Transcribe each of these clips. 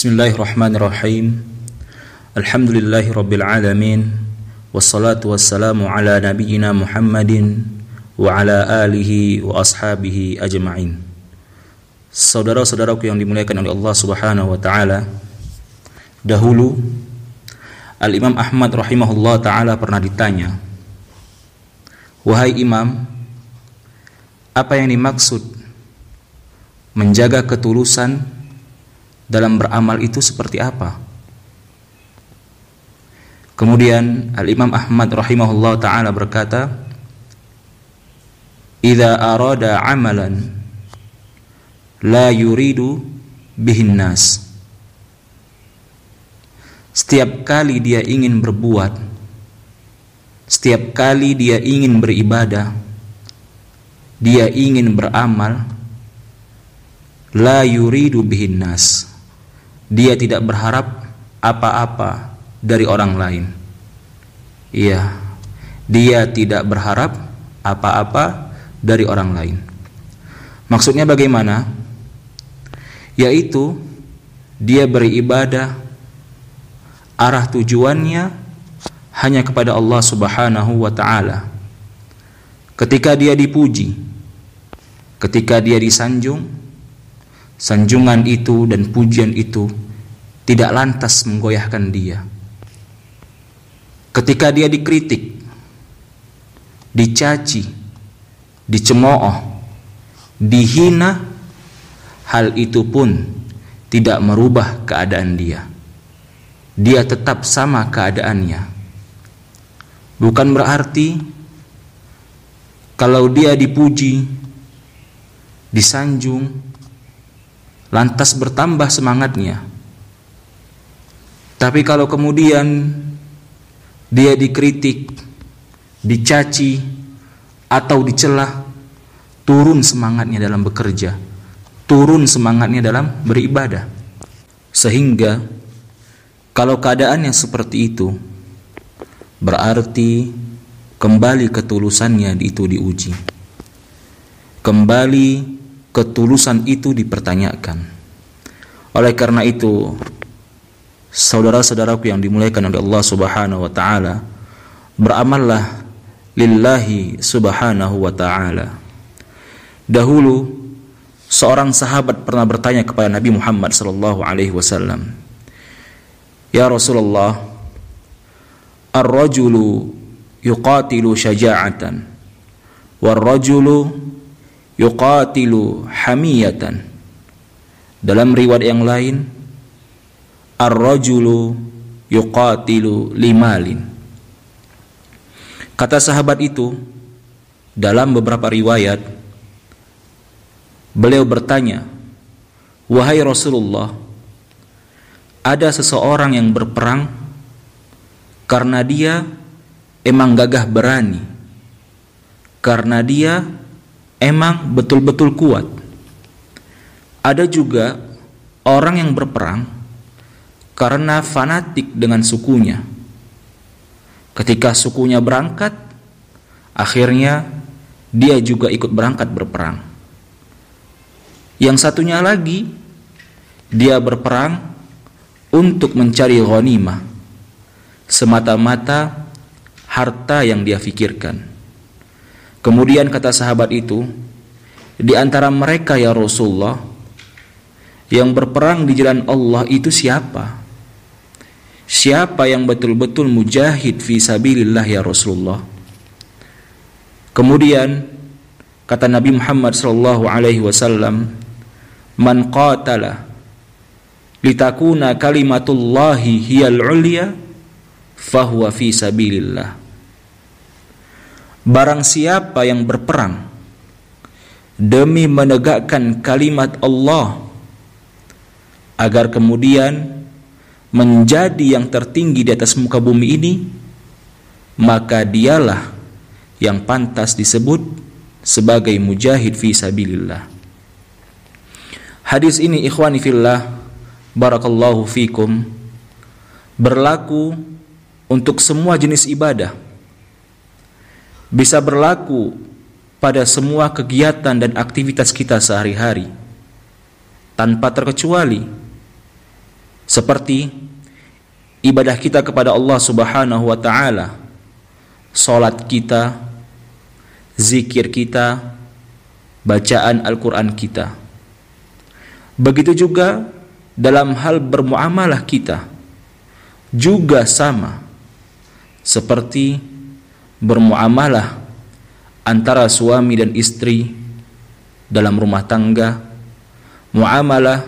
Bismillahirrahmanirrahim. Alhamdulillahi rabbil alamin. Wassalatu wassalamu ala nabiyyina Muhammadin wa ala alihi wa ashabihi ajma'in. Saudara-saudaraku yang dimuliakan oleh Allah Subhanahu wa taala, dahulu Al-Imam Ahmad rahimahullah taala pernah ditanya, "Wahai Imam, apa yang dimaksud menjaga ketulusan dalam beramal itu seperti apa?" Kemudian Al-Imam Ahmad rahimahullah ta'ala berkata, "Idza arada amalan la yuridu bihin nas." Setiap kali dia ingin berbuat, setiap kali dia ingin beribadah, dia ingin beramal, la yuridu bihin nas, dia tidak berharap apa-apa dari orang lain. Iya, dia tidak berharap apa-apa dari orang lain. Maksudnya bagaimana? Yaitu dia beribadah, arah tujuannya hanya kepada Allah Subhanahu wa ta'ala. Ketika dia dipuji, ketika dia disanjung, sanjungan itu dan pujian itu tidak lantas menggoyahkan dia. Ketika dia dikritik, dicaci, dicemooh, dihina, hal itu pun tidak merubah keadaan dia. Dia tetap sama keadaannya. Bukan berarti kalau dia dipuji, disanjung, lantas bertambah semangatnya. Tapi kalau kemudian dia dikritik, dicaci, atau dicela, turun semangatnya dalam bekerja, turun semangatnya dalam beribadah. Sehingga kalau keadaannya seperti itu, berarti kembali ketulusannya itu diuji. Kembali ketulusan itu dipertanyakan. Oleh karena itu, saudara-saudaraku yang dimuliakan oleh Allah Subhanahu wa taala, beramallah lillahi subhanahu wa ta'ala. Dahulu seorang sahabat pernah bertanya kepada Nabi Muhammad sallallahu alaihi wasallam, "Ya Rasulullah, ar-rajulu yuqatilu syaja'atan war-rajulu yuqatilu hamiyatan." Dalam riwayat yang lain, ar-rajulu yuqatilu limalin. Kata sahabat itu, dalam beberapa riwayat beliau bertanya, "Wahai Rasulullah, ada seseorang yang berperang karena dia emang gagah berani, karena dia emang betul-betul kuat. Ada juga orang yang berperang karena fanatik dengan sukunya. Ketika sukunya berangkat, akhirnya dia juga ikut berangkat berperang. Yang satunya lagi, dia berperang untuk mencari ghanimah, semata-mata harta yang dia fikirkan." Kemudian kata sahabat itu, "Di antara mereka ya Rasulullah, yang berperang di jalan Allah itu siapa? Siapa yang betul-betul mujahid fi sabilillah ya Rasulullah?" Kemudian kata Nabi Muhammad sallallahu alaihi wasallam, "Man qatala litakuna kalimatullahi hiyal ulya fahuwa fi sabilillah." Barang siapa yang berperang demi menegakkan kalimat Allah agar kemudian menjadi yang tertinggi di atas muka bumi ini, maka dialah yang pantas disebut sebagai mujahid fi sabilillah. Hadis ini ikhwani fillah, barakallahu fikum, berlaku untuk semua jenis ibadah. Bisa berlaku pada semua kegiatan dan aktivitas kita sehari-hari, tanpa terkecuali. seperti ibadah kita kepada Allah Subhanahu wa taala, salat kita, zikir kita, bacaan Al-Qur'an kita. Begitu juga dalam hal bermuamalah kita juga sama, seperti bermuamalah antara suami dan istri dalam rumah tangga, muamalah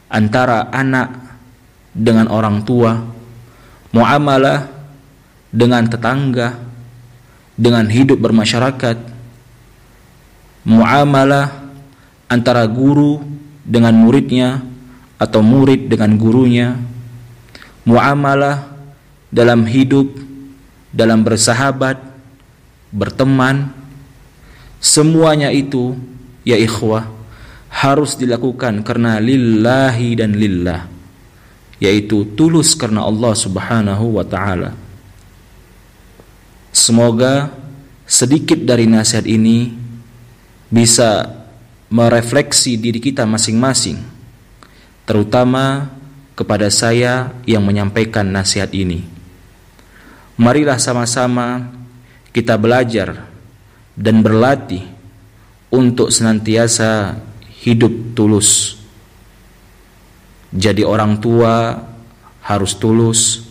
antara anak dengan orang tua, muamalah dengan tetangga, dengan hidup bermasyarakat, muamalah antara guru dengan muridnya atau murid dengan gurunya, muamalah dalam hidup, dalam bersahabat, berteman. Semuanya itu ya ikhwah harus dilakukan karena lillahi dan lillah, yaitu tulus karena Allah Subhanahu wa taala. Semoga sedikit dari nasihat ini bisa merefleksi diri kita masing-masing, terutama kepada saya yang menyampaikan nasihat ini. Marilah sama-sama kita belajar dan berlatih untuk senantiasa hidup tulus. Jadi orang tua harus tulus,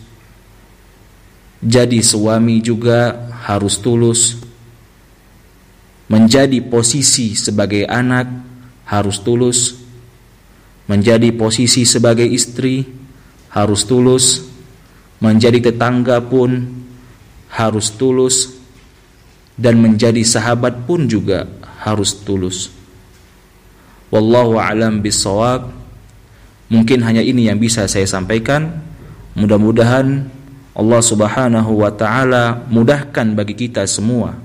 jadi suami juga harus tulus, menjadi posisi sebagai anak harus tulus, menjadi posisi sebagai istri harus tulus, menjadi tetangga pun harus tulus, dan menjadi sahabat pun juga harus tulus. Wallahu a'lam bissawab. Mungkin hanya ini yang bisa saya sampaikan. Mudah-mudahan Allah Subhanahu wa taala mudahkan bagi kita semua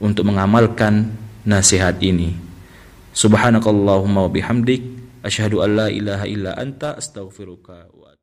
untuk mengamalkan nasihat ini. Subhanakallahumma wa bihamdik, asyhadu an la ilaha illa anta, astaghfiruka wa